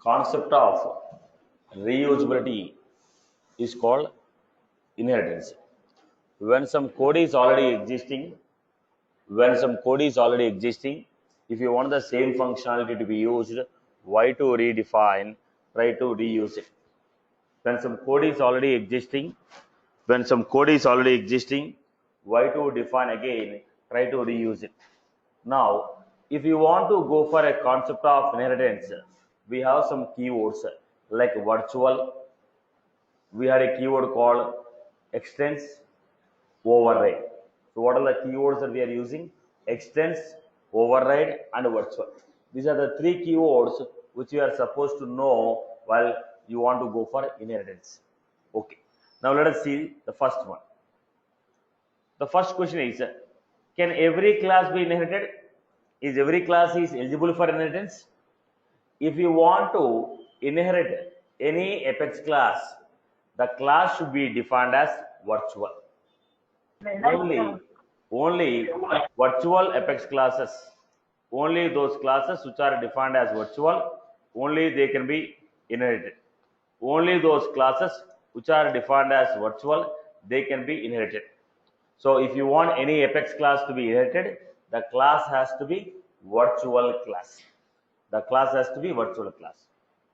concept of reusability is called inheritance. When some code is already existing, if you want the same functionality to be used, why to redefine, try to reuse it. When some code is already existing, why to define again, try to reuse it. Now, if you want to go for a concept of inheritance, we have some keywords like virtual. We had a keyword called extends, override. So what are the keywords that we are using? Extends, override, and virtual. These are the three keywords which you are supposed to know while you want to go for inheritance. Okay. Now let us see the first one. The first question is, can every class be inherited? Is every class is eligible for inheritance? If you want to inherit any Apex class, the class should be defined as virtual. Only virtual Apex classes, only those classes which are defined as virtual, only they can be inherited. Only those classes which are defined as virtual, they can be inherited. So if you want any Apex class to be inherited, the class has to be virtual class. The class has to be virtual class.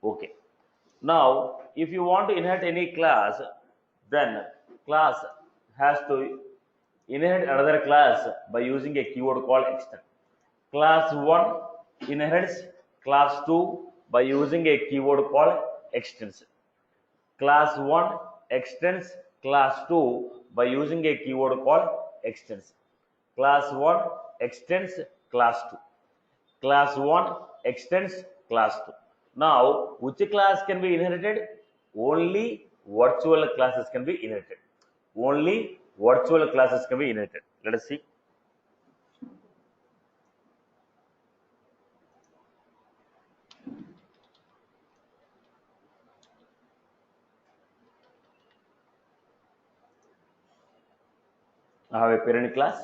Okay. Now, if you want to inherit any class, then class has to inherit another class by using a keyword called extend. Class 1 inherits class 2 by using a keyword called extends. Class 1 extends class 2 by using a keyword called extends. Class 1 extends class 2. Class 1 extends class 2. Now, which class can be inherited? Only virtual classes can be inherited. Only virtual classes can be inherited. Let us see. I have a parent class.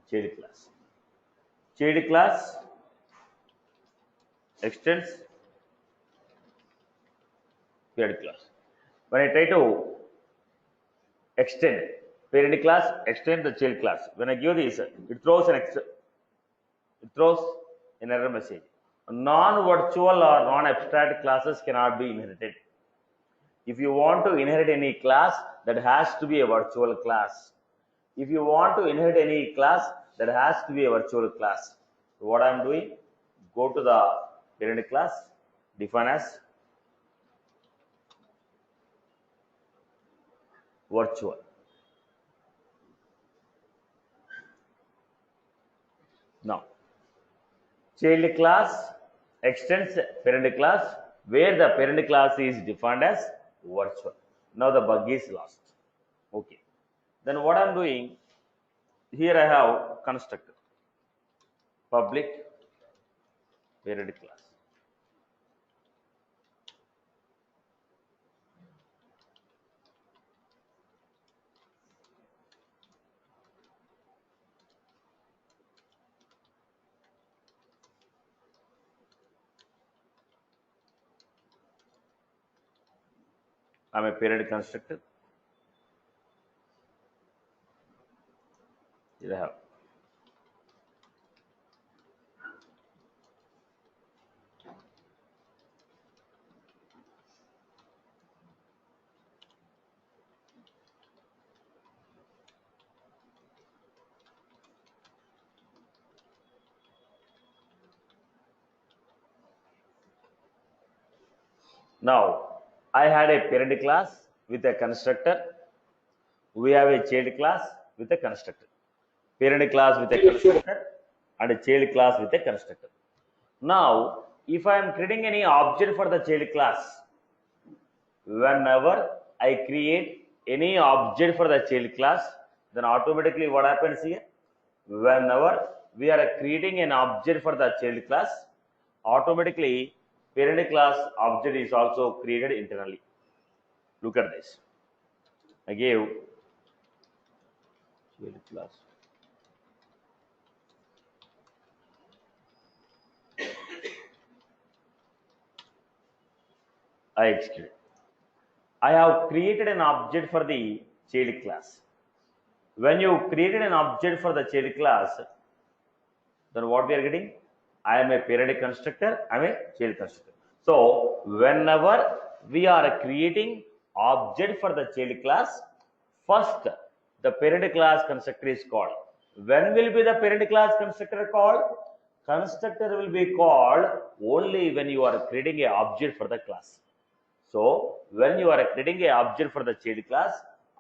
Child class. Child class extends parent class. When I try to extend parent class, extend the child class. When I give this, it throws an error message. Non-virtual or non-abstract classes cannot be inherited. If you want to inherit any class, that has to be a virtual class. If you want to inherit any class, that has to be a virtual class. So what I am doing, go to the parent class, define as virtual. Now, child class extends parent class where the parent class is defined as virtual. Now the bug is lost. Okay. Then what I am doing, here I have constructor public parent class. I am a parent constructor. Here I have. Now, I had a parent class with a constructor. We have a child class with a constructor. Parent class with a constructor and a child class with a constructor. Now, if I am creating any object for the child class, whenever I create any object for the child class, then automatically what happens here? Whenever we are creating an object for the child class, automatically parent class object is also created internally. Look at this. I gave child class. I execute. I have created an object for the child class. When you created an object for the child class, then what we are getting? I am a periodic constructor, I am a child constructor. So whenever we are creating object for the child class, first the parent class constructor is called. When will be the parent class constructor called? Constructor will be called only when you are creating a object for the class. So when you are creating a object for the child class,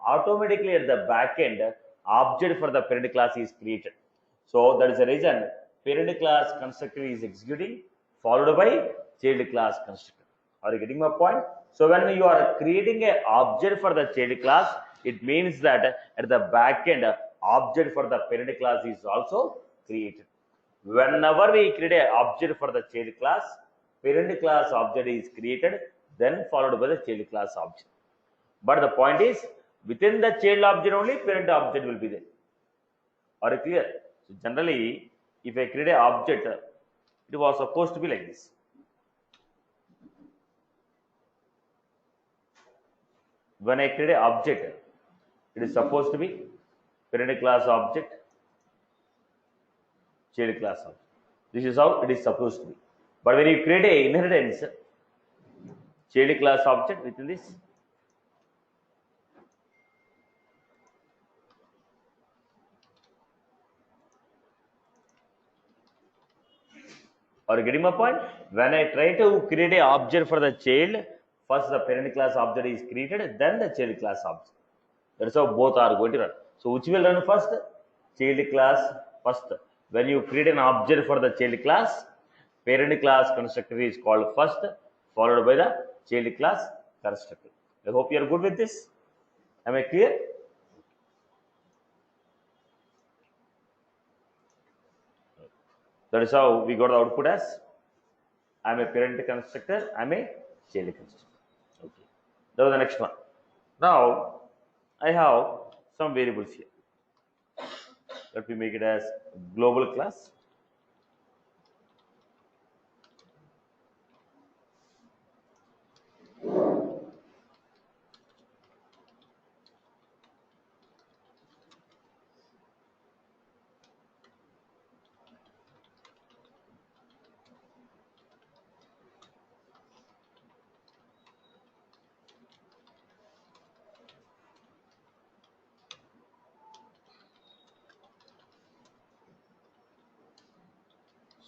automatically at the back end, object for the parent class is created. So that is the reason parent class constructor is executing, followed by child class constructor. Are you getting my point? So when you are creating a object for the child class, it means that at the back end, object for the parent class is also created. Whenever we create an object for the child class, parent class object is created, then followed by the child class object. But the point is, within the child object only, parent object will be there. Are you clear? So generally, if I create an object, it was supposed to be like this. When I create an object, it is supposed to be parent class object, child class object. This is how it is supposed to be. But when you create a inheritance, child class object within this, are you getting my point? When I try to create an object for the child, first the parent class object is created, then the child class object. That's how both are going to run. So which will run first? Child class first. When you create an object for the child class, parent class constructor is called first, followed by the child class constructor. I hope you are good with this. Am I clear? That is how we got the output as I am a parent constructor, I am a child constructor. Okay. That was the next one. Now I have some variables here. Let me make it as global class.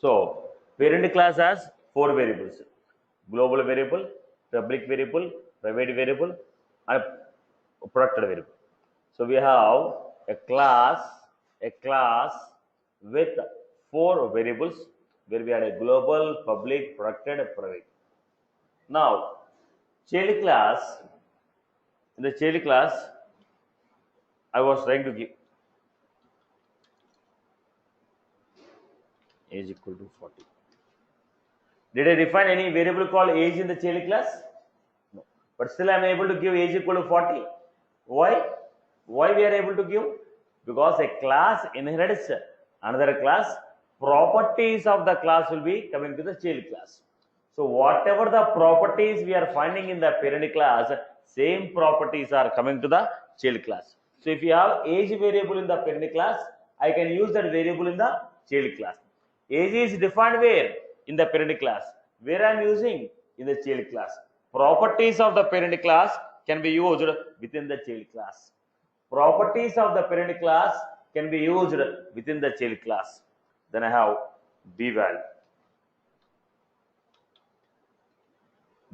So parent class has four variables: global variable, public variable, private variable, and protected variable. So we have a class with four variables where we had a global, public, protected, private. Now, child class, in the child class, I was trying to give age equal to 40. Did I define any variable called age in the child class? No. But still I am able to give age equal to 40. Why? Why we are able to give? Because a class inherits another class. Properties of the class will be coming to the child class. So whatever the properties we are finding in the parent class, same properties are coming to the child class. So if you have age variable in the parent class, I can use that variable in the child class. Age is defined where? In the parent class. Where I am using? In the child class. Properties of the parent class can be used within the child class. Properties of the parent class can be used within the child class. Then I have b value.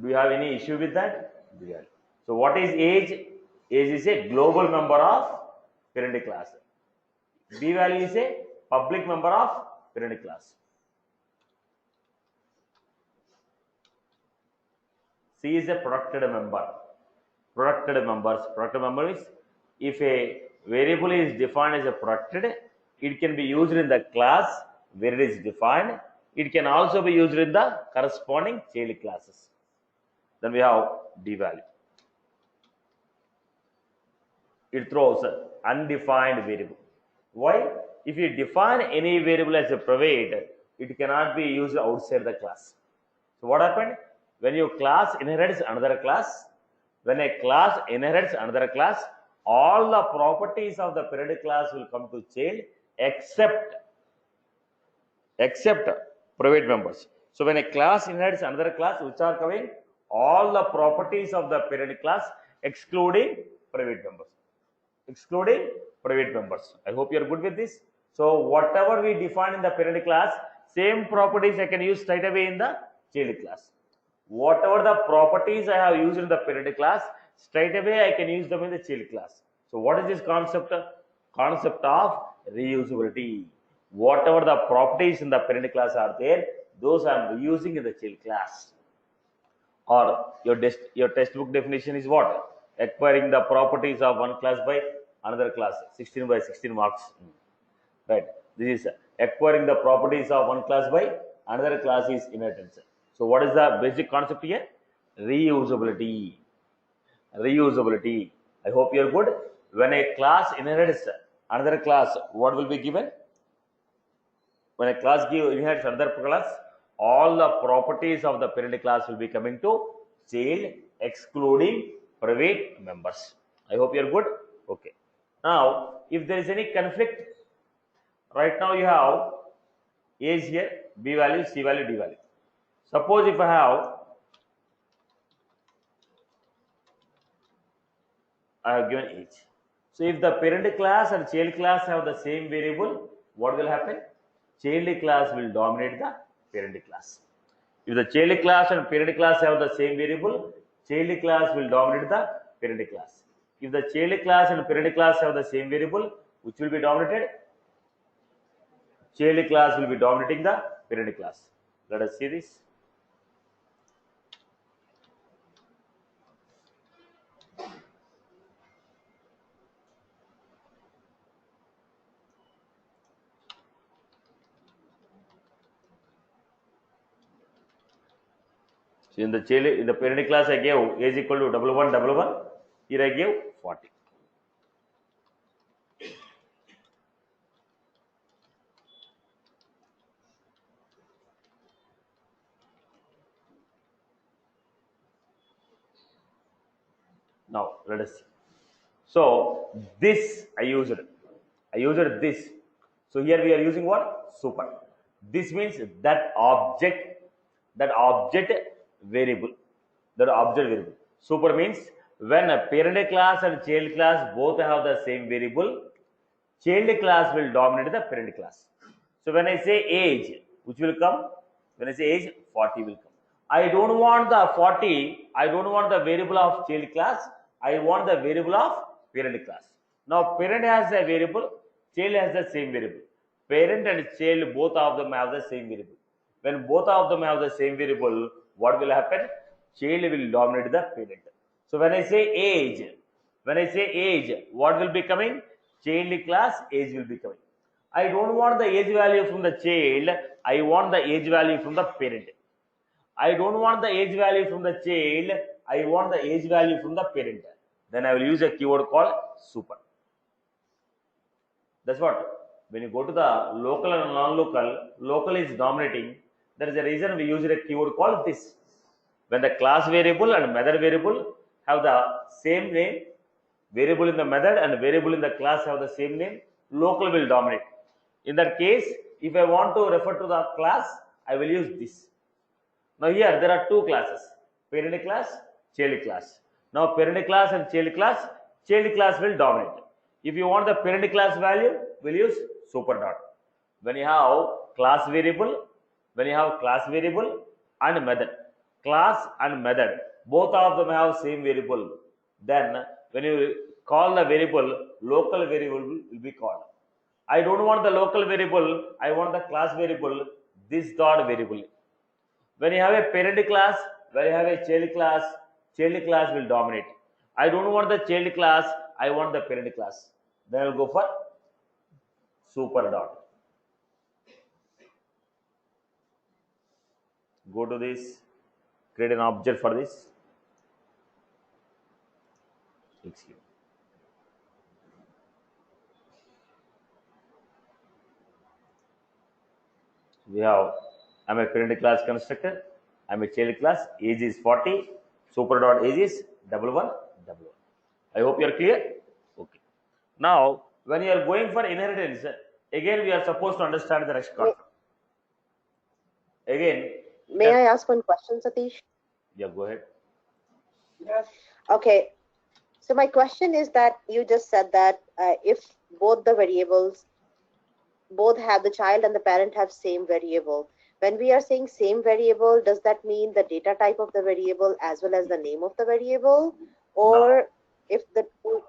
Do you have any issue with that? B value. So what is age? Age is a global member of parent class. B value is a public member of parent class. C is a protected member. Protected members. Protected member is if a variable is defined as a protected, it can be used in the class where it is defined. It can also be used in the corresponding child classes. Then we have D value. It throws an undefined variable. Why? If you define any variable as a private, it cannot be used outside the class. So what happened? When your class inherits another class, when a class inherits another class, all the properties of the parent class will come to child except private members. So when a class inherits another class, which are coming all the properties of the parent class excluding private members. Excluding private members. I hope you are good with this. So whatever we define in the parent class, same properties I can use straight away in the child class. Whatever the properties I have used in the parent class, straight away I can use them in the child class. So what is this concept? Concept of reusability. Whatever the properties in the parent class are there, those I am reusing in the child class. Or your textbook definition is what? Acquiring the properties of one class by another class, 16 by 16 marks. Right. This is acquiring the properties of one class by another class is inheritance. So what is the basic concept here? Reusability. Reusability. I hope you are good. When a class inherits another class, what will be given? When a class inherits another class, all the properties of the parent class will be coming to child excluding private members. I hope you are good. Okay. Now, if there is any conflict, right now you have A is here, B value, C value, D value. Suppose if I have given age. So if the parent class and child class have the same variable, what will happen? Child class will dominate the parent class. If the child class and parent class have the same variable, child class will dominate the parent class. If the child class and parent class have the same variable, which will be dominated? Child class will be dominating the parent class. Let us see this. So in the parent class I gave age equal to 1111. Here I gave 40. Now let us see. So this I used this. So here we are using what? Super. This means that object variable. That object variable. Super means when a parent class and child class both have the same variable, child class will dominate the parent class. So when I say age, which will come? When I say age, 40 will come. I don't want the 40, I don't want the variable of child class, I want the variable of parent class. Now parent has a variable, child has the same variable. Parent and child, both of them have the same variable. When both of them have the same variable, what will happen? Child will dominate the parent. So when I say age, what will be coming? Child class, age will be coming. I don't want the age value from the child, I want the age value from the parent. I don't want the age value from the child, I want the age value from the parent. Then I will use a keyword called super. That's what. When you go to the local and non-local, local is dominating. There is a reason we use a keyword called this. When the class variable and method variable have the same name, variable in the method and variable in the class have the same name, local will dominate. In that case, if I want to refer to the class, I will use this. Now here there are two classes, parent class, child class. Now parent class and child class will dominate. If you want the parent class value, we'll use super dot. When you have class variable and method, class and method, both of them have same variable. Then when you call the variable, local variable will be called. I don't want the local variable, I want the class variable, this dot variable. When you have a parent class, when you have a child class will dominate. I don't want the child class, I want the parent class. Then I will go for super dot. Go to this, create an object for this. Excuse. We have I'm a parent class constructor. I'm a child class. Age is 40. Super dot age is 1111. I hope you are clear. Okay. Now, when you are going for inheritance, again we are supposed to understand the next concept. Again, May I ask one question, Satish? yeah, go ahead. Okay. So my question is that you just said that if both the variables, both have the child and the parent have same variable. When we are saying same variable, does that mean the data type of the variable as well as the name of the variable? Now, Or if the two...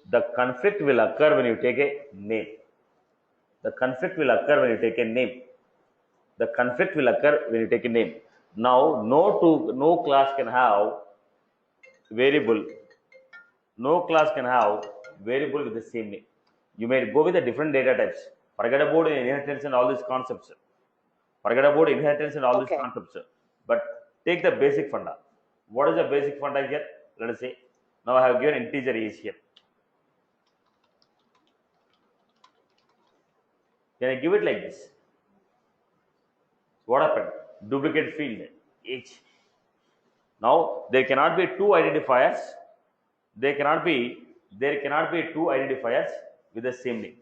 the conflict will occur when you take a name. The conflict will occur when you take a name. The conflict will occur when you take a name. Now, no class can have variable. No class can have variable with the same name. You may go with the different data types. Forget about inheritance and all these concepts. Forget about inheritance and all these Okay. concepts. But take the basic funda. What is the basic funda here? Let us say. Now I have given integer age here. Can I give it like this? What happened? Duplicate field age. Now there cannot be two identifiers. There cannot be two identifiers with the same name.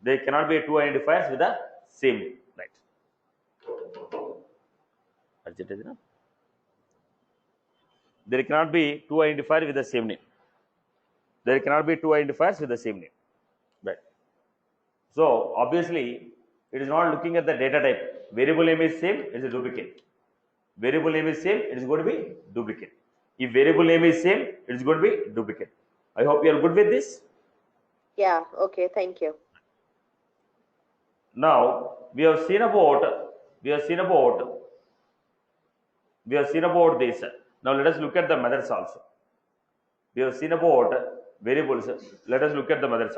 There cannot be two identifiers with the same name. Right. There cannot be two identifiers with the same name. There cannot be two identifiers with the same name. Right. So obviously, it is not looking at the data type. Variable name is same, it is a duplicate. Variable name is same, it is going to be duplicate. If variable name is same, it is going to be duplicate. I hope you are good with this. Yeah. Okay. Thank you. Now we have seen about this. Now let us look at the methods also. We have seen about variables. Let us look at the methods.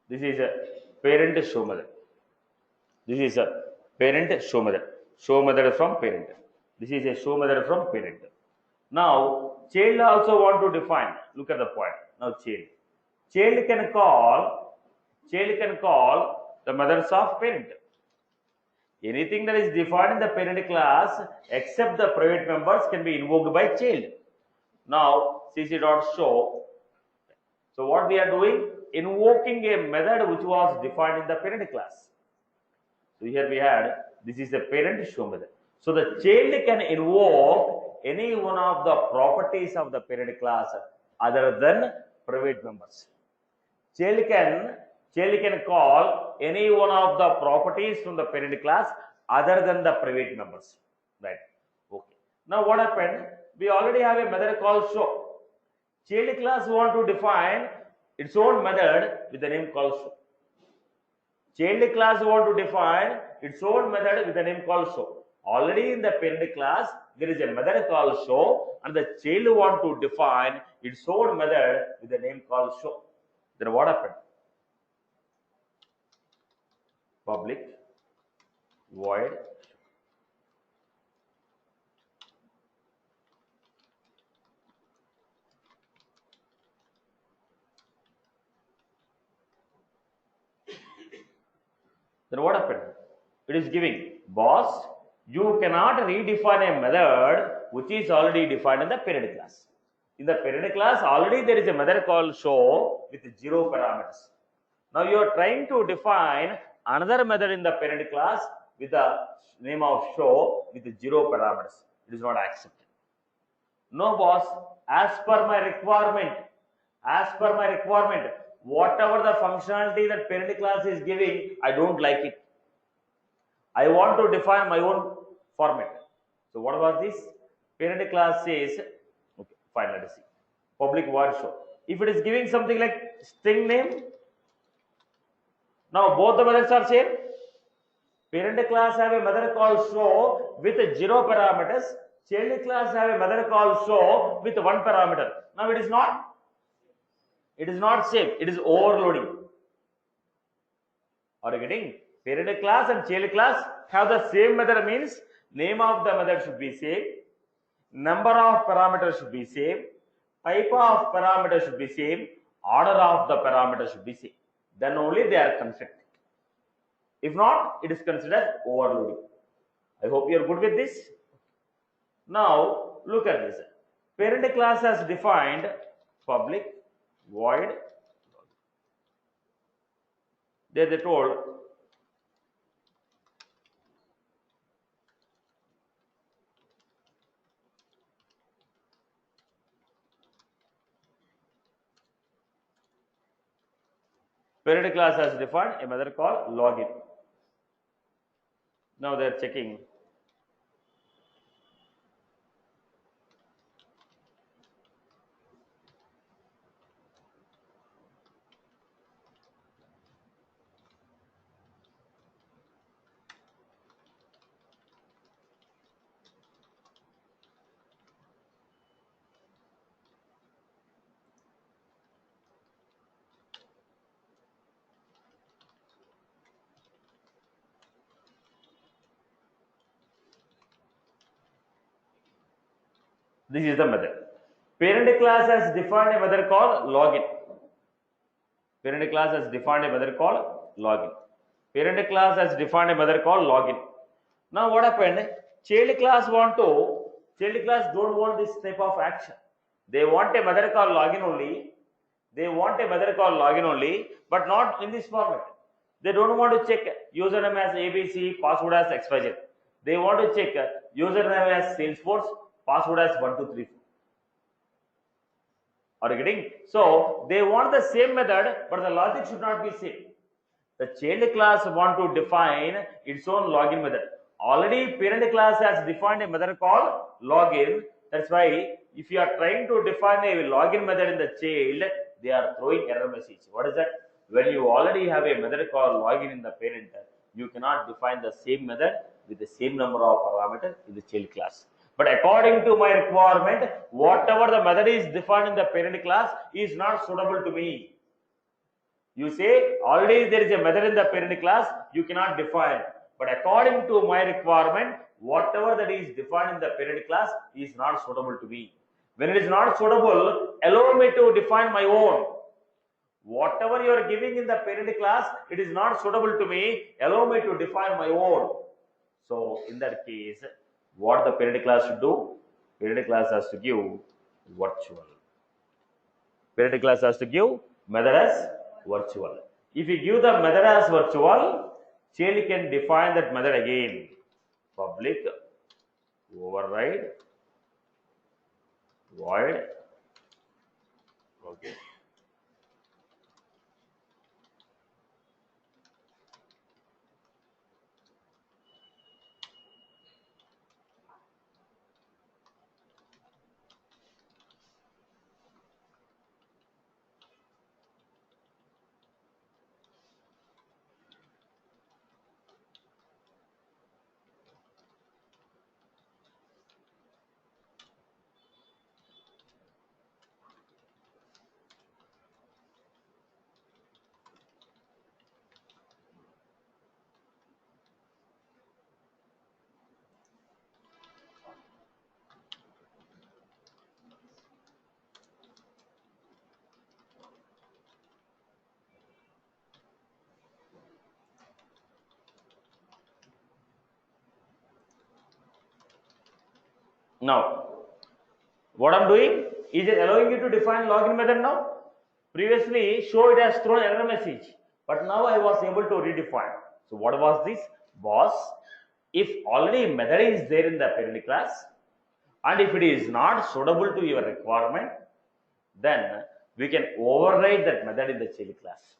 This is a parent show method. This is a parent show method. Show method from parent. This is a show method from parent. Now, child also want to define. Look at the point. Now, child. Child can call the methods of parent. Anything that is defined in the parent class except the private members can be invoked by child. Now, cc.show. So, what we are doing? Invoking a method which was defined in the parent class. So here we had, this is the parent show method. So the child can invoke any one of the properties of the parent class other than private members. Child can call any one of the properties from the parent class other than the private members. Right. Okay. Now what happened? We already have a method called show. Child class want to define its own method with the name called show. Child class want to define its own method with the name called show. Already in the parent class, there is a method called show, and the child want to define its own method with the name called show. Then what happened? Public void then what happened? It is giving boss, you cannot redefine a method which is already defined in the parent class. In the parent class, already there is a method called show with 0 parameters. Now you are trying to define another method in the parent class with the name of show with 0 parameters. It is not accepted. No boss, as per my requirement, whatever the functionality that parent class is giving, I don't like it. I want to define my own format. So what was this? Parent class says, okay, fine, let us see. Public void show. If it is giving something like string name, now both the methods are same. Parent class have a method called show with 0 parameters. Child class have a method called show with 1 parameter. Now it is not same. It is overloading. Are you getting? Parent class and child class have the same method, means name of the method should be same. number of parameters should be same, type of parameters should be same, order of the parameters should be same. Then only they are constructed. If not, it is considered overloading. I hope you are good with this. Now look at this. Parent class has defined public void. There they told parent class has defined a method called login. Now they are checking. This is the method. Parent class has defined a method called login. Parent class has defined a method called login. Parent class has defined a method called login. Now what happened? Child class don't want this type of action. They want a method called login only. They want a method called login only, but not in this format. They don't want to check username as ABC, password as XYZ. They want to check username as Salesforce, password as 1234. Are you getting? So they want the same method, but the logic should not be same. The child class want to define its own login method. Already parent class has defined a method called login. That's why if you are trying to define a login method in the child, they are throwing error message. What is that? When you already have a method called login in the parent, you cannot define the same method with the same number of parameters in the child class. But according to my requirement, whatever the method is defined in the parent class is not suitable to me. You say already there is a method in the parent class, you cannot define. But according to my requirement, whatever that is defined in the parent class is not suitable to me. When it is not suitable, allow me to define my own. Whatever you are giving in the parent class, it is not suitable to me, allow me to define my own. So in that case, what the parent class should do? Parent class has to give virtual. Parent class has to give method as virtual. If you give the method as virtual, child can define that method again. Public override void. Okay. Now, what I'm doing is it allowing you to define login method now. Previously, show it has thrown error message, but now I was able to redefine. So what was this? Was if already method is there in the parent class, and if it is not suitable to your requirement, then we can override that method in the child class.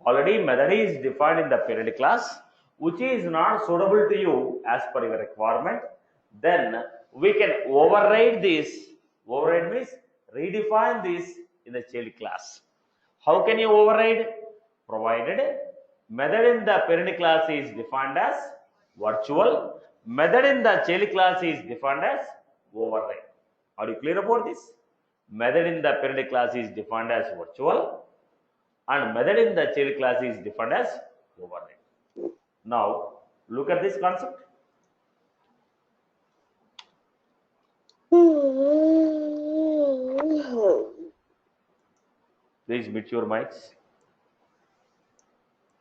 Already method is defined in the parent class, which is not suitable to you as per your requirement, then we can override this. Override means redefine this in the child class. How can you override? Provided method in the parent class is defined as virtual, method in the child class is defined as override. Are you clear about this? Method in the parent class is defined as virtual, and method in the child class is defined as override. Now look at this concept. Please mute your mics.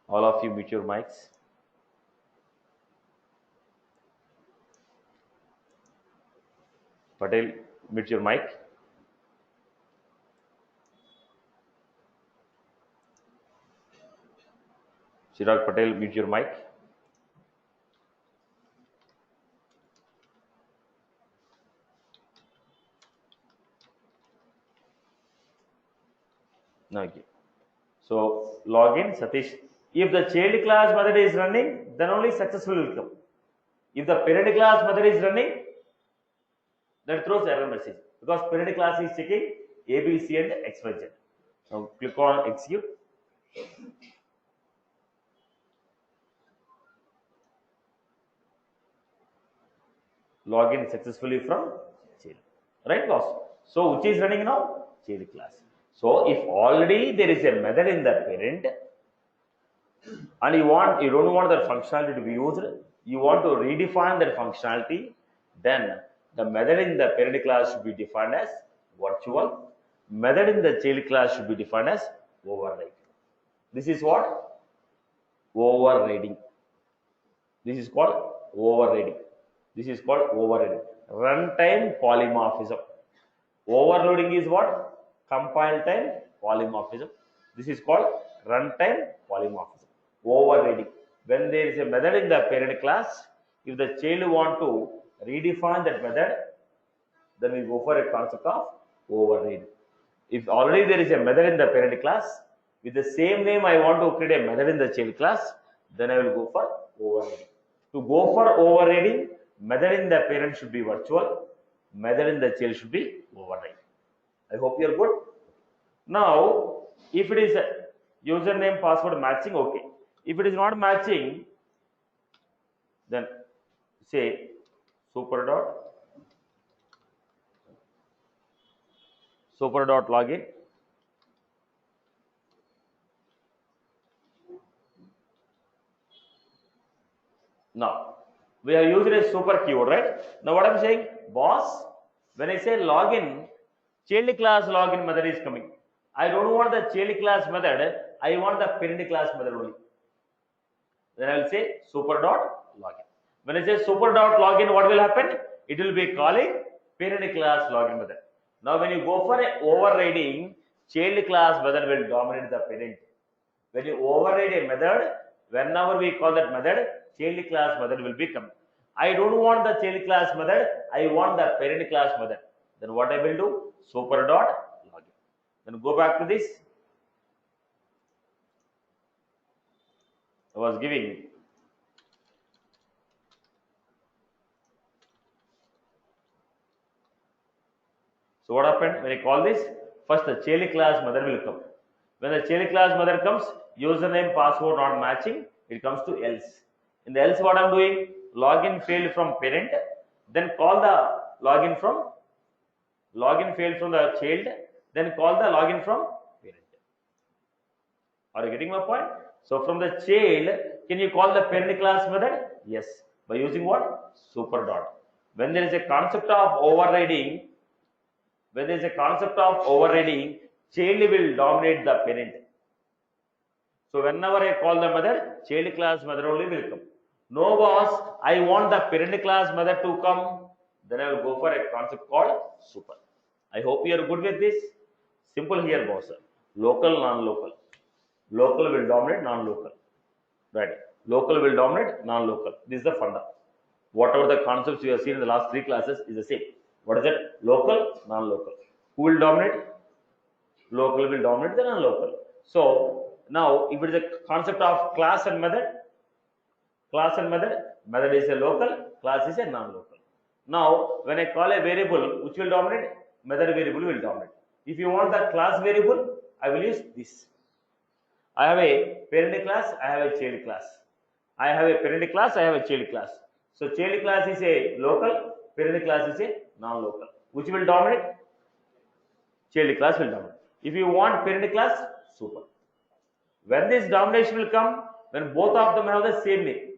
All of you mute your mics. Patel, mute your mic. Chirag Patel, mute your mic. Okay. So login Satish. If the child class method is running, then only successful will come. If the parent class method is running, that throws error message because parent class is checking A, B, C, and X, Y, Z. Now click on execute. Login successfully from child. Right, boss? So which is running now? Child class. So if already there is a method in the parent and you don't want that functionality to be used, you want to redefine that functionality, then the method in the parent class should be defined as virtual. Method in the child class should be defined as override. This is what? Overriding. This is called overriding. This is called overriding. Runtime polymorphism. Overloading is what? Compile time polymorphism. This is called runtime polymorphism. Overriding. When there is a method in the parent class, if the child want to redefine that method, then we go for a concept of overriding. If already there is a method in the parent class, with the same name I want to create a method in the child class, then I will go for overriding. To go for overriding, method in the parent should be virtual, method in the child should be override. I hope you are good. Now, if it is username password matching, okay. If it is not matching, then say super dot login. Now, we are using a super keyword, right? Now, what I'm saying, boss, when I say login, child class login method is coming. I don't want the child class method, I want the parent class method only. Then I will say super dot login. When I say super dot login, what will happen? It will be calling parent class login method. Now, when you go for a overriding, child class method will dominate the parent. When you override a method, whenever we call that method, child class method will become. I don't want the child class method, I want the parent class method. Then what I will do? Super dot login. Then go back to this. I was giving. So what happened? When I call this, first the child class method will come. When the child class method comes, username, password not matching, it comes to else. In the else, what I'm doing? Login failed from parent, then call the login failed from the child, then call the login from parent. Are you getting my point? So from the child, can you call the parent class method? Yes. By using what? Super dot. When there is a concept of overriding, child will dominate the parent. So whenever I call the method, child class method only will come. No boss, I want the parent class method to come. Then I will go for a concept called super. I hope you are good with this. Simple here, boss. Local, non-local. Local will dominate non-local. Right. Local will dominate non-local. This is the funda. Whatever the concepts we have seen in the last 3 classes is the same. What is it? Local, non-local. Who will dominate? Local will dominate the non-local. So now if it is a concept of class and method, method is a local, class is a non-local. Now when I call a variable, which will dominate? Method variable will dominate. If you want the class variable, I will use this. I have a parent class, I have a child class. I have a parent class, I have a child class. So child class is a local, parent class is a non-local. Which will dominate? Child class will dominate. If you want parent class, super. When this domination will come, when both of them have the same name.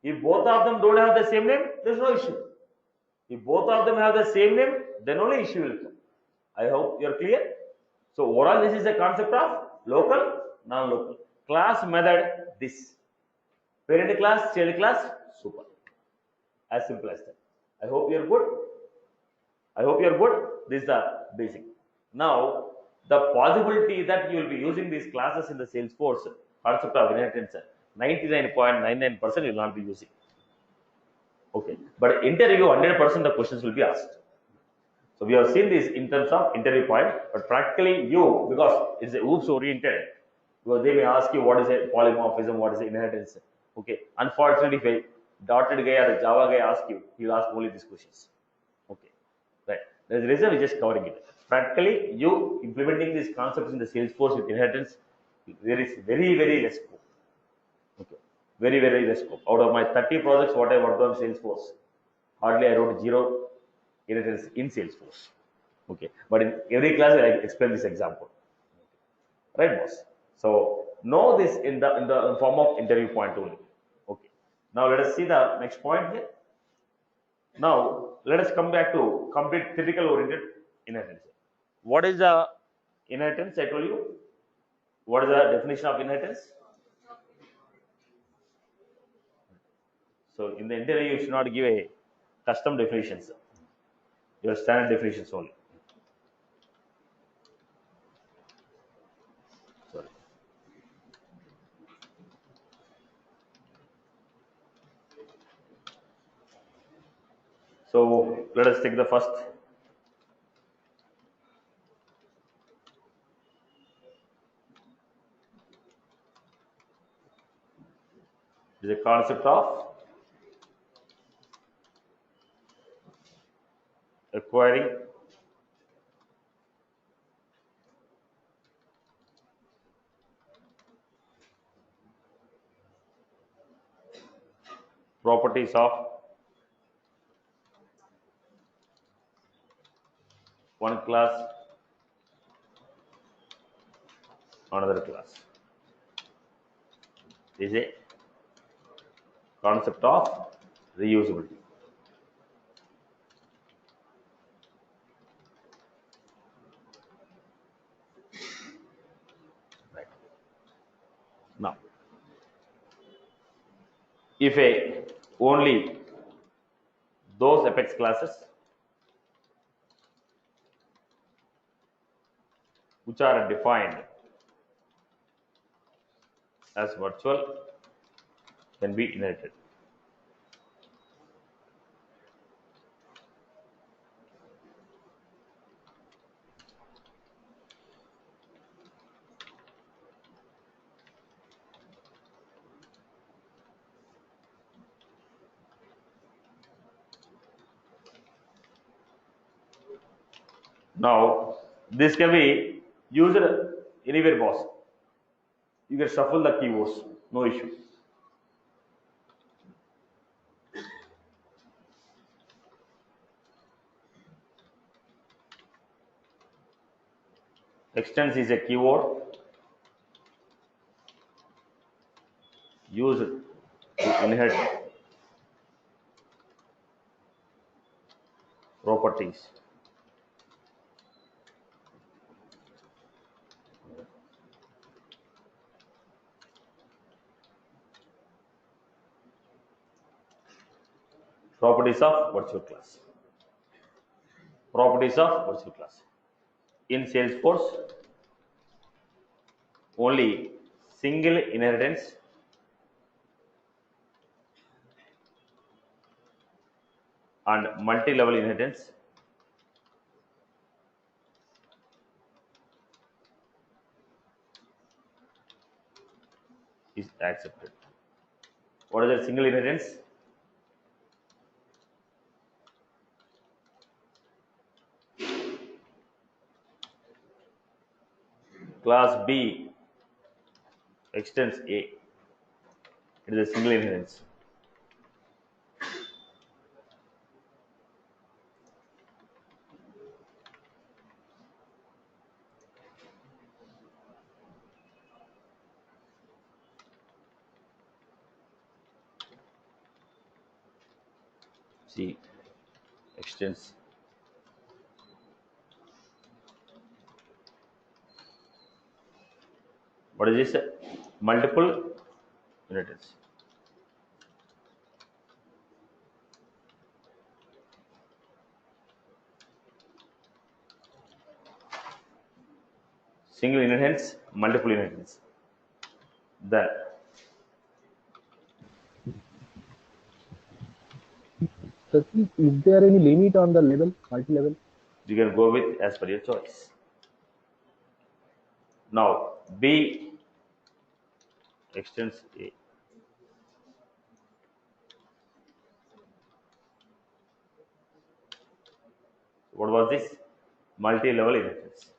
If both of them don't have the same name, there is no issue. If both of them have the same name, then only issue will come. I hope you are clear. So overall, this is the concept of local, non-local. Class method, this. Parent class, child class, super. As simple as that. I hope you are good. I hope you are good. This is the basic. Now, the possibility that you will be using these classes in the Salesforce concept of inheritance, 99.99% you will not be using. Okay. But interview, 100% the questions will be asked. So we have seen this in terms of interview point, but practically you, because it's a oops oriented, because they may ask you what is a polymorphism, what is inheritance. Okay. Unfortunately, if a dotted guy or a Java guy ask you, he will ask only these questions. Okay. Right. There's a reason we're just covering it. Practically, you implementing these concepts in the Salesforce with inheritance, there is very, very less scope. Okay. Very, very less scope. Out of my 30 projects, what I worked on Salesforce, hardly I wrote zero inheritance in Salesforce. Okay. But in every class, I explain this example. Right, boss? So know this in the form of interview point only. Okay. Now let us see the next point here. Now let us come back to complete theoretical oriented inheritance. What is the inheritance? I told you. What is the definition of inheritance? So in the interview, you should not give a custom definitions. Your standard definitions only. Sorry. So let us take the first. The concept of acquiring properties of one class, another class. Is a concept of reusability. Right. Now, if a only those apex classes which are defined as virtual can be inherited. Now, this can be used anywhere, boss. You can shuffle the keywords, no issue. Extends is a keyword used to inherit properties. Properties of virtual class. Properties of virtual class. In Salesforce, only single inheritance and multi-level inheritance is accepted. What is the single inheritance? Class B extends A. It is a single inheritance. See, extends. What is this? Multiple inheritance. Single inheritance, multiple inheritance. Then So, is there any limit on the level, multi-level? you can go with as per your choice. Now B extends A. What was this? Multi-level inheritance.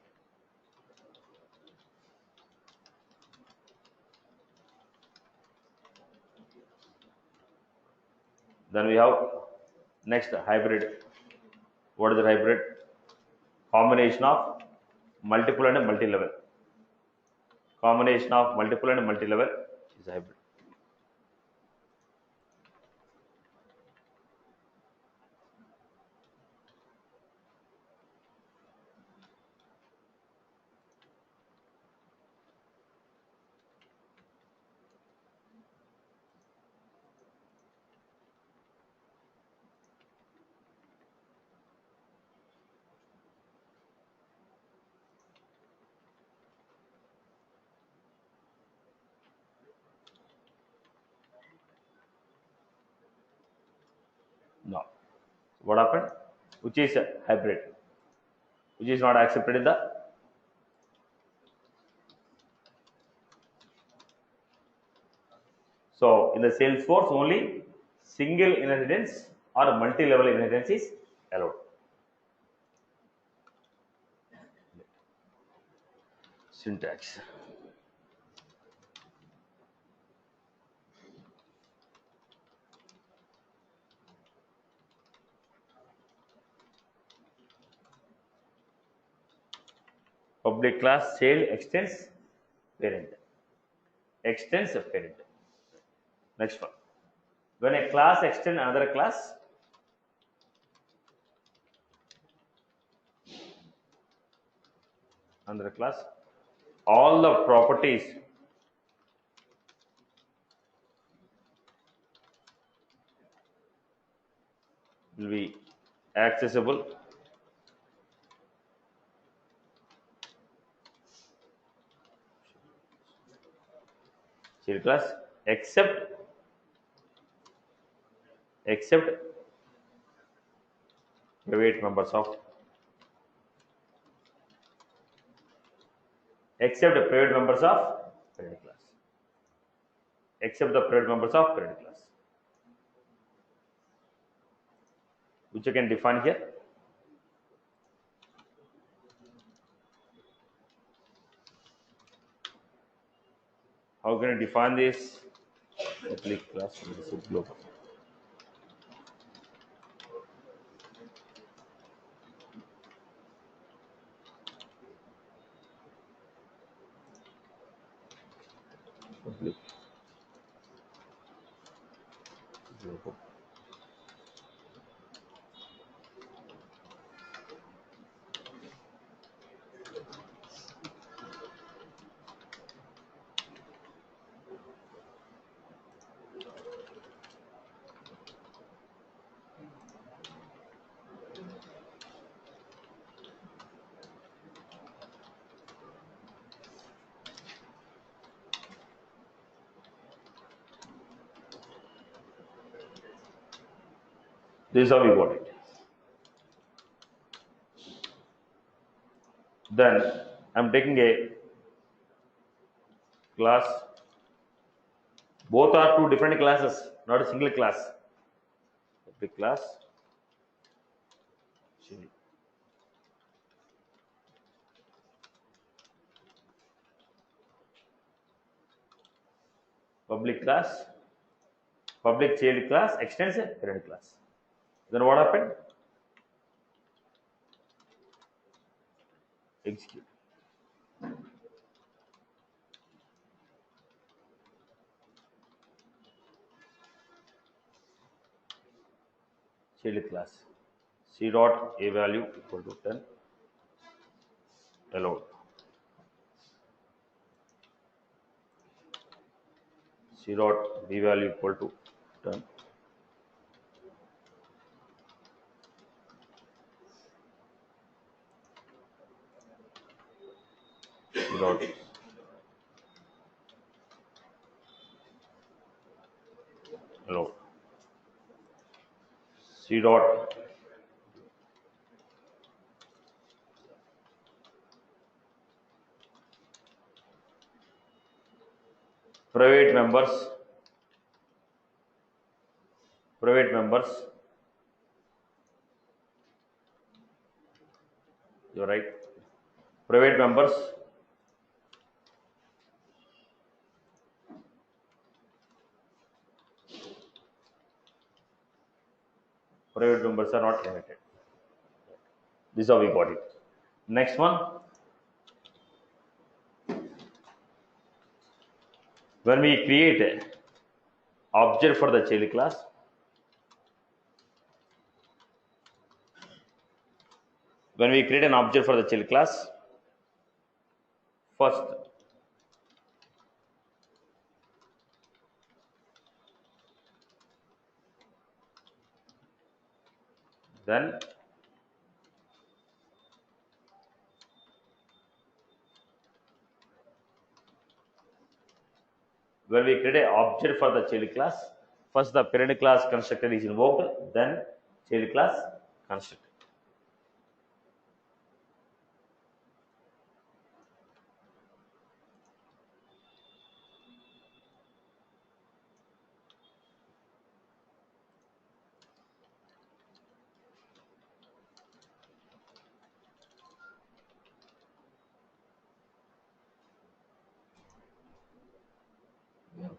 Then we have next hybrid. What is the hybrid? Combination of multiple and multi-level. Combination of multiple and multi-level is hybrid. No. What happened? Which is a hybrid? Which is not accepted in the so in the Salesforce only single inheritance or multi-level inheritance is allowed. Syntax. Public class child extends parent. Extends a parent. Next one. When a class extends another class, all the properties will be accessible child class except private members of except the private members of parent class. Except the private members of parent class. Which you can define here. How can you define this? Public class global. Public global. This is how we got it. Then I'm taking a class. Both are two different classes, not a single class. Public class. Public class. Public child class extends a parent class. Then what happened? Execute. Child class. C dot A value equal to 10 allowed. C dot B value equal to 10 C dot allowed. C dot private members, you're right, private members are not limited. This is how we got it. Next one, when we create a object for the child class, first then when we create an object for the child class, first the parent class constructor is invoked, then child class constructor.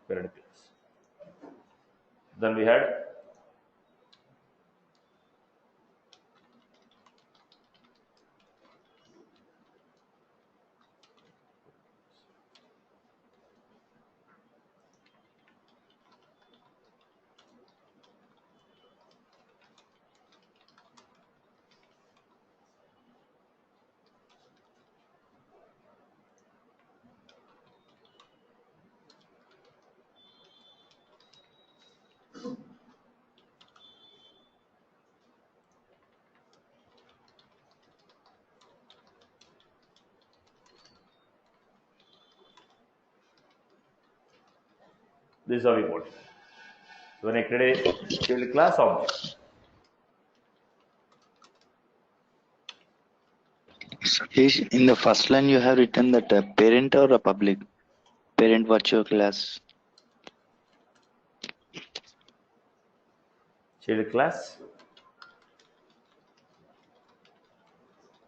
Parent class. Then we had this is how we got it. When I create a child class object, Is in the first line you have written that a parent or a public parent virtual class. child class,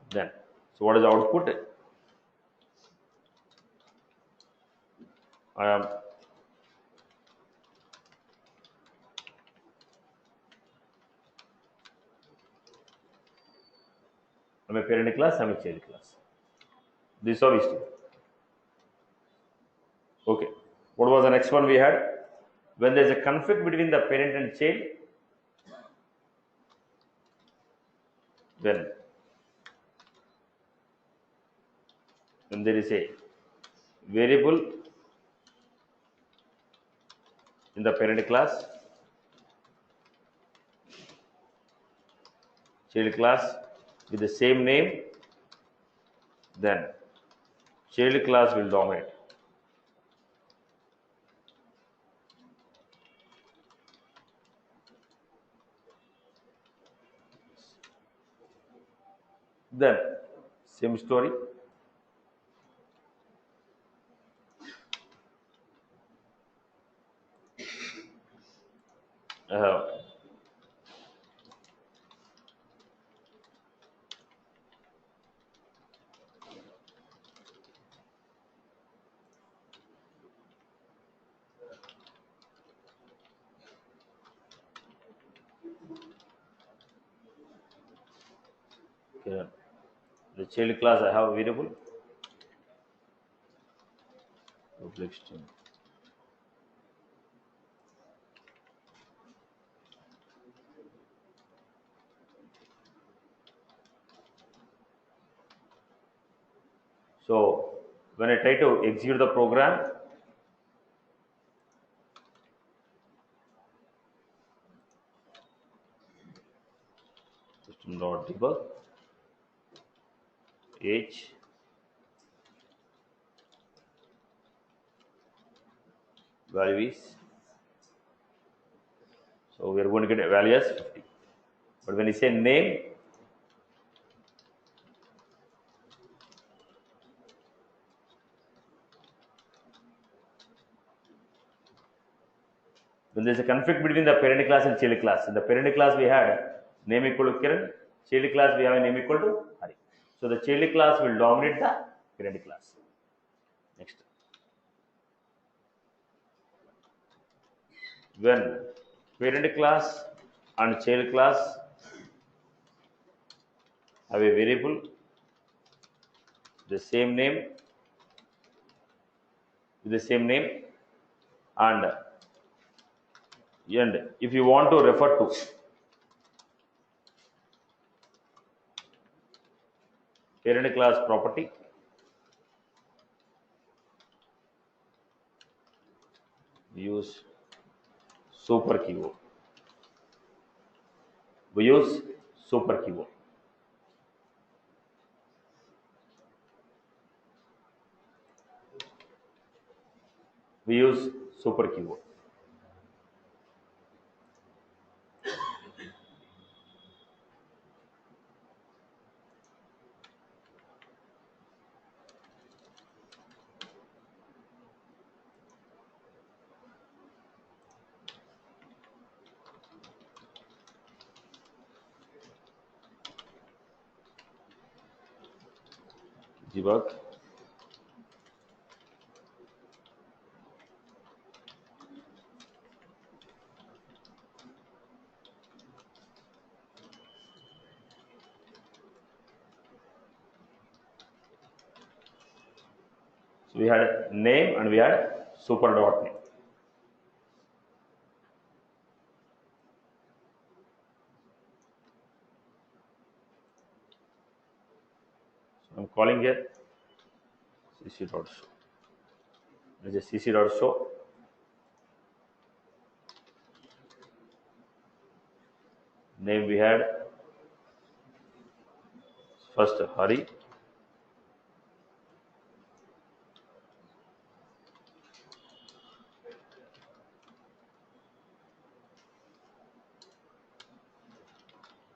then so what is the output? I am a parent class, I'm a child class. This is how we do. Okay. What was the next one we had? When there is a conflict between the parent and child, then when there is a variable in the parent class, child class with the same name, then child class will dominate. Then same story. I have okay, the child class I have a variable public string. So when I try to execute the program, system.debug age value is, so we are going to get a value as 50. But when you say name, when there is a conflict between the parent class and child class, in the parent class we had name equal to Kiran, child class we have a name equal to Hari. So the child class will dominate the parent class. Next, when parent class and child class have a variable the same name with the same name, and if you want to refer to parent class property, use super keyword. We use super keyword. We use super keyword. Debug. So we had name and we had super dot name. So I'm calling here cc dot show. This is cc dot show. Name we had first Hari.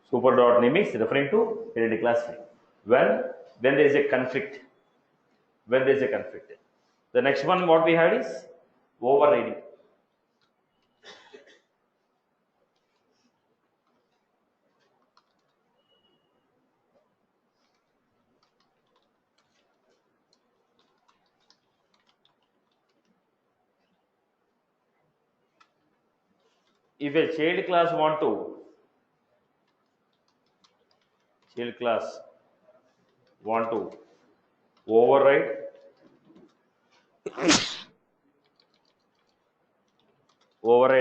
Super dot name is referring to parent class name. When there is a conflict. When there is a conflict. The next one what we had is overriding. If a child class want to override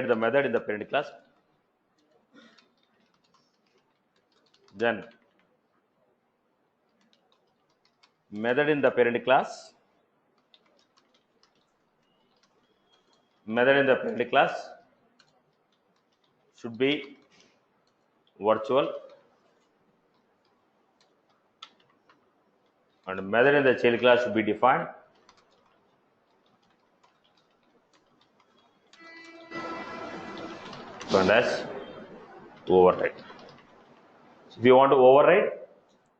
the method in the parent class, then method in the parent class should be virtual and method in the child class should be defined as override. So if you want to override,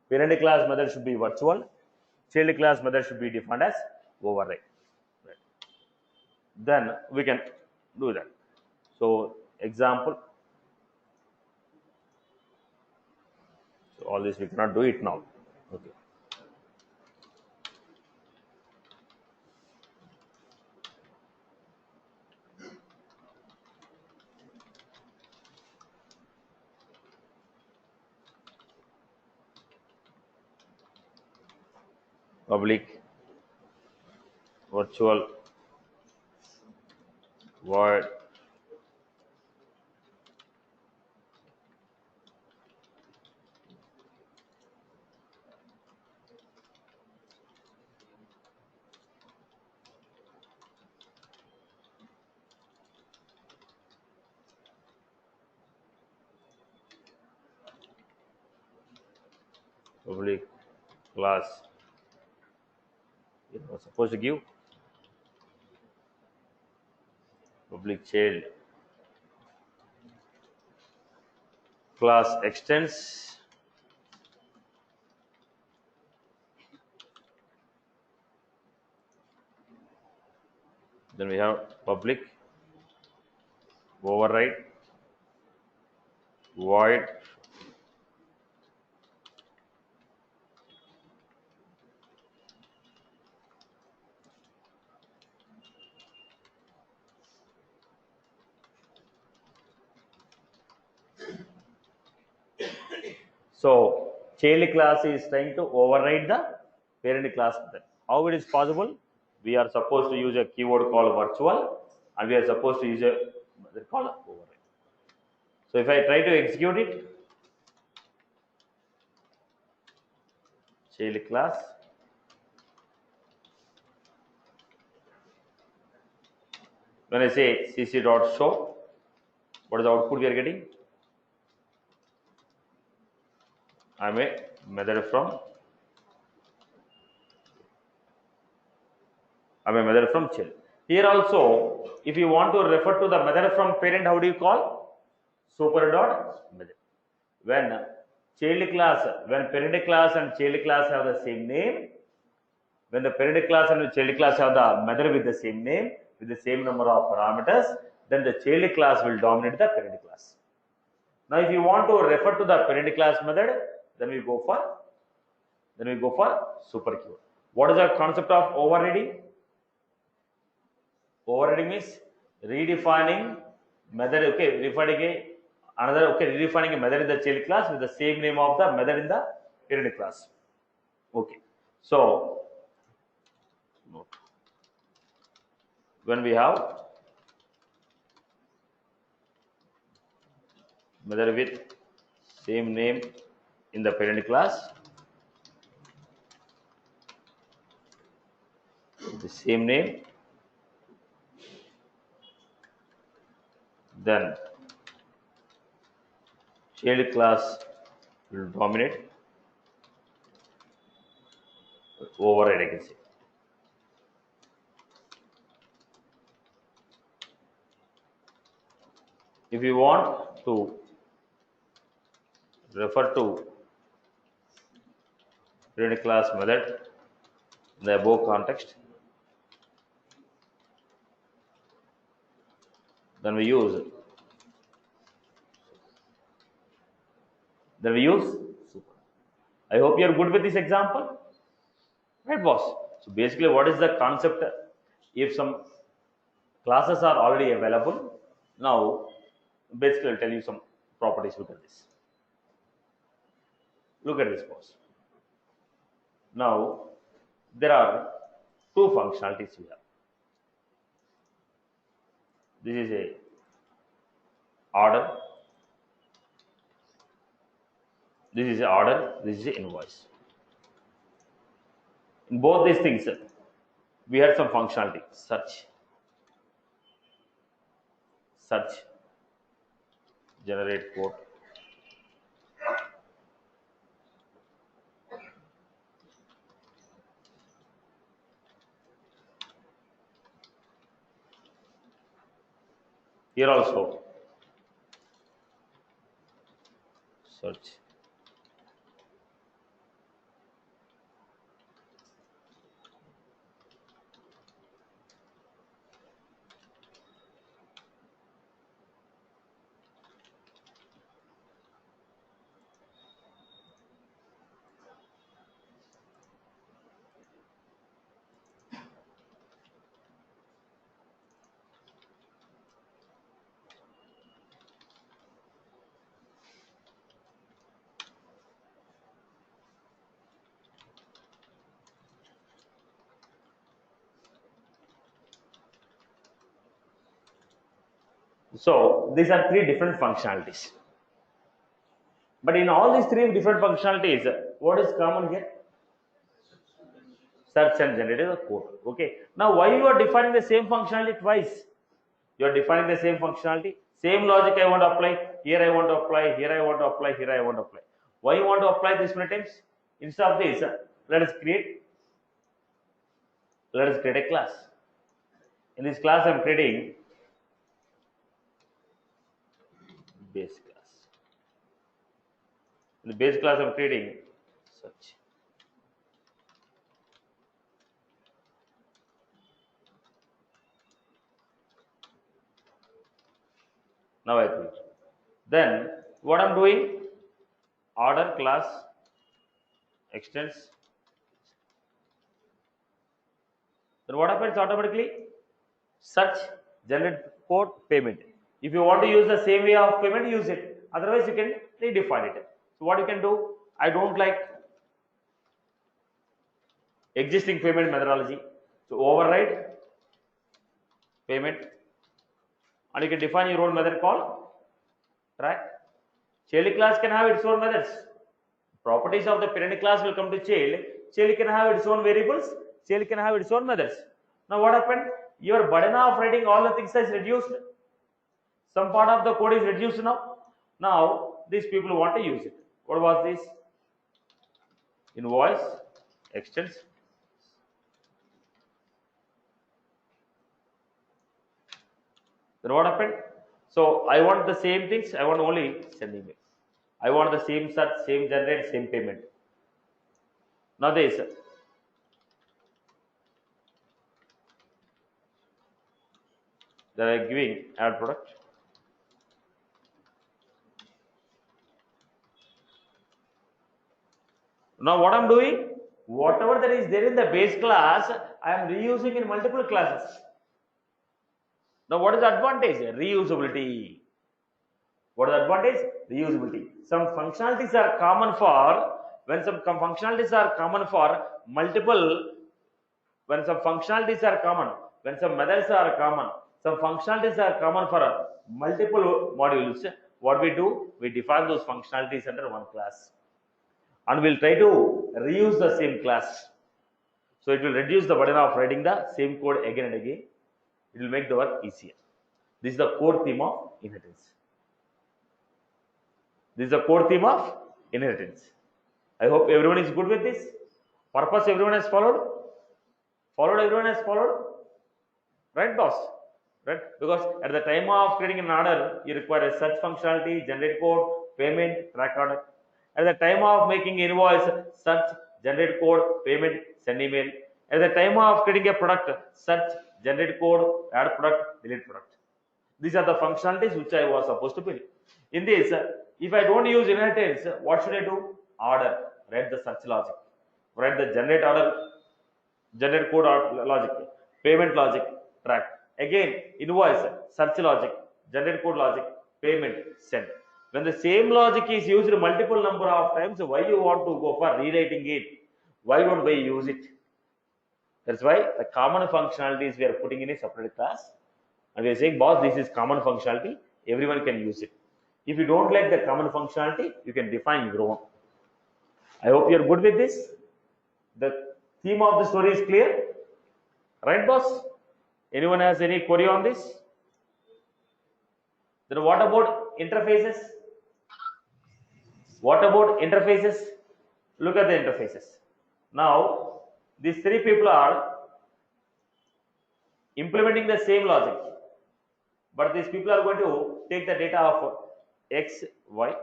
parent class method should be virtual, child class method should be defined as override. Right. Then we can do that. So example. So all this we cannot do it now. Okay. Public virtual void public class. It was supposed to give public child class extends then we have public override void so child class is trying to override the parent class method. How it is possible? We are supposed to use a keyword called virtual and we are supposed to use a method called override. So if I try to execute it, child class when I say cc dot show, what is the output we are getting? I'm a method from child. Here also, if you want to refer to the method from parent, how do you call? Super dot method. When child class, when parent class and child class have the same name, when the parent class and the child class have the method with the same name, with the same number of parameters, then the child class will dominate the parent class. Now, if you want to refer to the parent class method, then we go for super keyword. What is the concept of overriding? Overriding means redefining method. Okay, redefining a method in the child class with the same name of the method in the parent class. Okay, so when we have method with same name in the parent class, the same name, then child class will dominate override, I can say. If you want to refer to parent class method in the above context, then we use super. I hope you are good with this example, right, boss? So basically, what is the concept? If some classes are already available, now basically I'll tell you some properties. Look at this. Look at this, boss. Now there are two functionalities we have. This is a order. This is a order. This is a invoice. In both these things, we had some functionality. Search, generate code. Here also, search. So these are three different functionalities. But in all these three different functionalities, what is common here? Search and generate a code. Okay. Now, why you are defining the same functionality twice? You are defining the same functionality, same logic I want to apply. Here I want to apply. Here I want to apply. Here I want to apply. Why you want to apply this many times? Instead of this, let us create a class. In this class, I am creating base class. In the base class, I am creating search. Now I create. Then what I'm doing, order class extends. Then what happens automatically? Search, generate code, payment. If you want to use the same way of payment, use it. Otherwise, you can redefine it. So what you can do? I don't like existing payment methodology. So override payment, and you can define your own method called track. Child class can have its own methods. Properties of the parent class will come to child. Child can have its own variables. Child can have its own methods. Now what happened? Your burden of writing all the things is reduced. Some part of the code is reduced now. Now these people want to use it. What was this? Invoice extends. Then what happened? So I want the same things. I want only send email. I want the same search, same generate, same payment. Now this. They are giving add product. Now what I'm doing? Whatever that is there in the base class, I am reusing in multiple classes. Now what is the advantage? Reusability. What is the advantage? Reusability. Some functionalities are common for, when some functionalities are common for multiple, when some functionalities are common, when some methods are common, some functionalities are common for multiple modules, what we do? We define those functionalities under one class. And we'll try to reuse the same class. So it will reduce the burden of writing the same code again and again. It will make the work easier. This is the core theme of inheritance. This is the core theme of inheritance. I hope everyone is good with this. Purpose everyone has followed. Everyone has followed. Right, boss? Right? Because at the time of creating an order, you require a search functionality, generate code, payment, track order. At the time of making invoice, search, generate code, payment, send email. At the time of creating a product, search, generate code, add product, delete product. These are the functionalities which I was supposed to build. In this, if I don't use inheritance, what should I do? Order, write the search logic, write the generate order, generate code logic, payment logic, track. Again, invoice, search logic, generate code logic, payment, send. When the same logic is used multiple number of times, why you want to go for rewriting it? Why don't we use it? That's why the common functionalities we are putting in a separate class. And we are saying, boss, this is common functionality. Everyone can use it. If you don't like the common functionality, you can define your own. I hope you are good with this. The theme of the story is clear. Right, boss? Anyone has any query on this? Then what about interfaces? What about interfaces? Look at the interfaces. Now, these three people are implementing the same logic, but these people are going to take the data of x, y,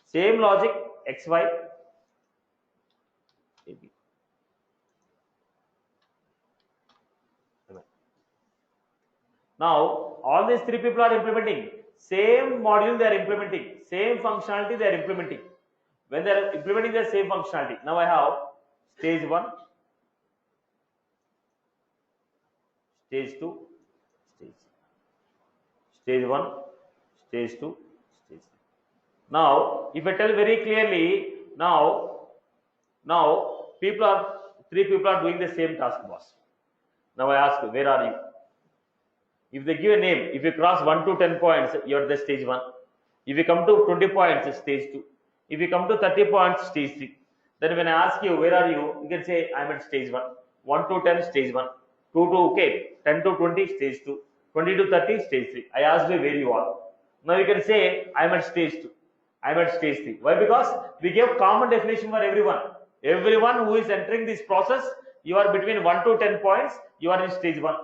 same logic x, y, a, b. Now, all these three people are implementing same module, they are implementing same functionality, they are implementing. When they are implementing the same functionality, now I have stage 1, stage 2, stage 1, stage 2, stage 3. Now, if I tell very clearly, now three people are doing the same task, boss. Now I ask, where are you? If they give a name, if you cross 1 to 10 points, you are at the stage 1. If you come to 20 points, stage 2. If you come to 30 points, stage 3. Then when I ask you, where are you? You can say, I am at stage 1. 1 to 10, stage 1. 2 to, okay, 10 to 20, stage 2. 20 to 30, stage 3. I asked you where you are. Now you can say, I am at stage 2. I am at stage 3. Why? Because we gave common definition for everyone. Everyone who is entering this process, you are between 1 to 10 points, you are in stage 1.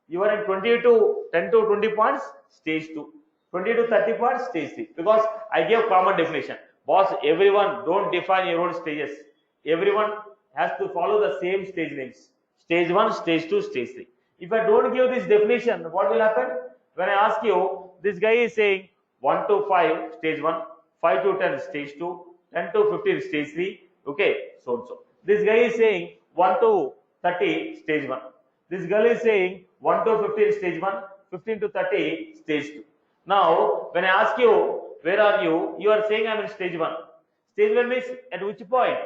You are in 20 to 10 to 20 points, stage 2. 20 to 30 points, stage 3. Because I gave common definition. Boss, everyone don't define your own stages. Everyone has to follow the same stage names. Stage 1, stage 2, stage 3. If I don't give this definition, what will happen? When I ask you, this guy is saying 1 to 5, stage 1, 5 to 10, stage 2, 10 to 15, stage 3. Okay, so and so. This guy is saying 1 to 30, stage 1. This girl is saying 1 to 15, stage 1, 15 to 30, stage 2. Now, when I ask you, where are you? You are saying I am in stage 1. Stage 1 means at which point?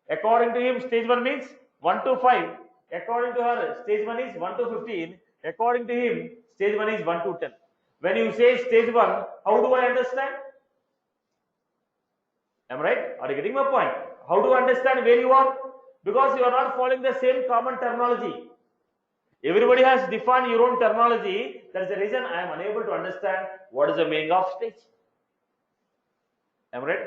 According to him, stage 1 means 1 to 5. According to her, stage 1 is 1 to 15. According to him, stage 1 is 1 to 10. When you say stage 1, how do I understand? Am I right? Are you getting my point? How do I understand where you are? Because you are not following the same common terminology. Everybody has defined your own terminology. That is the reason I am unable to understand what is the meaning of stage. Am I right?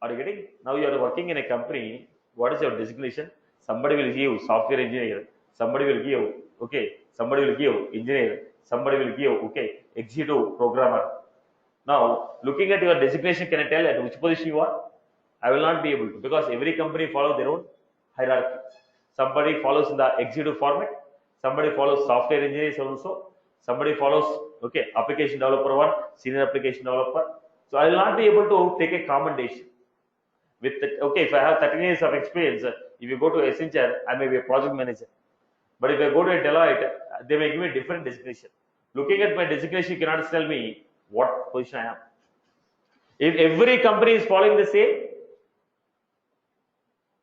Are you getting? Now you are working in a company. What is your designation? Somebody will give software engineer. Somebody will give, okay, somebody will give engineer. Somebody will give, okay, executive programmer. Now, looking at your designation, can I tell at which position you are? I will not be able to, because every company follows their own hierarchy. Somebody follows in the executive format. Somebody follows software engineers also. Somebody follows, okay, application developer 1, senior application developer. So I will not be able to take a common decision. With the, okay, if I have 13 years of experience, if you go to Accenture, I may be a project manager. But if I go to a Deloitte, they may give me a different designation. Looking at my designation, you cannot tell me what position I am. If every company is following the same,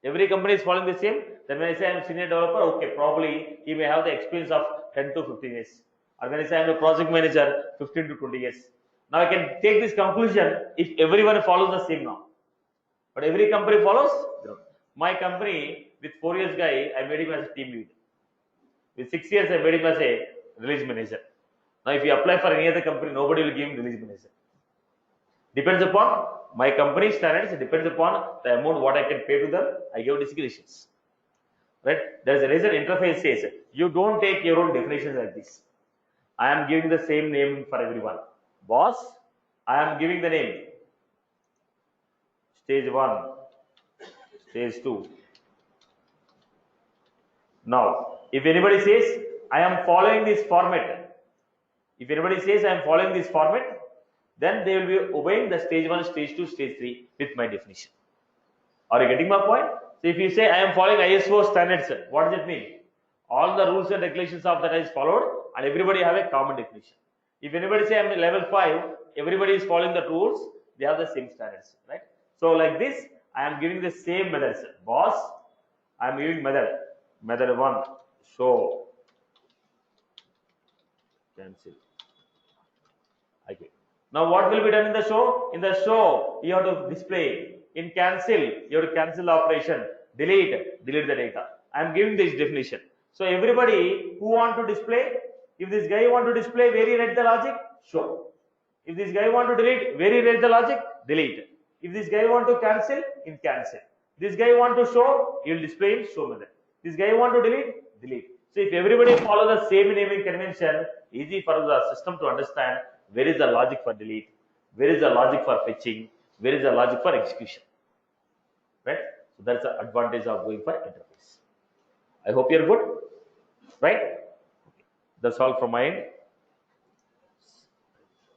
then when I say I am senior developer, okay, probably he may have the experience of 10 to 15 years. Or when I say I am a project manager, 15 to 20 years. Now I can take this conclusion if everyone follows the same now. But every company follows. My company, with 4 years guy, I made him as a team lead. With 6 years, I made him as a release manager. Now, if you apply for any other company, nobody will give him release manager. Depends upon my company standards. It depends upon the amount what I can pay to them. I give designations. Right? There is a reason interface says you don't take your own definitions like this. I am giving the same name for everyone. Boss, I am giving the name. Stage 1, stage 2. Now, if anybody says I am following this format, then they will be obeying the stage 1, stage 2, stage 3 with my definition. Are you getting my point? So if you say I am following ISO standards, what does it mean? All the rules and regulations of that is followed and everybody have a common definition. If anybody say I am in level 5, everybody is following the rules, they have the same standards, right? So like this, I am giving the same methods. Boss, I am giving method. Method 1, show, cancel. Okay. Now what will be done in the show? In the show, you have to display. In cancel, you have to cancel the operation. Delete the data. I am giving this definition. So everybody who want to display, if this guy want to display where he read the logic, show. If this guy want to delete where he read the logic, delete. If this guy want to cancel, in cancel. This guy want to show, he will display in show method. This guy want to delete. So if everybody follow the same naming convention, easy for the system to understand where is the logic for delete, where is the logic for fetching, where is the logic for execution. Right? So that's the advantage of going for interface. I hope you're good. Right? Okay. That's all from my end.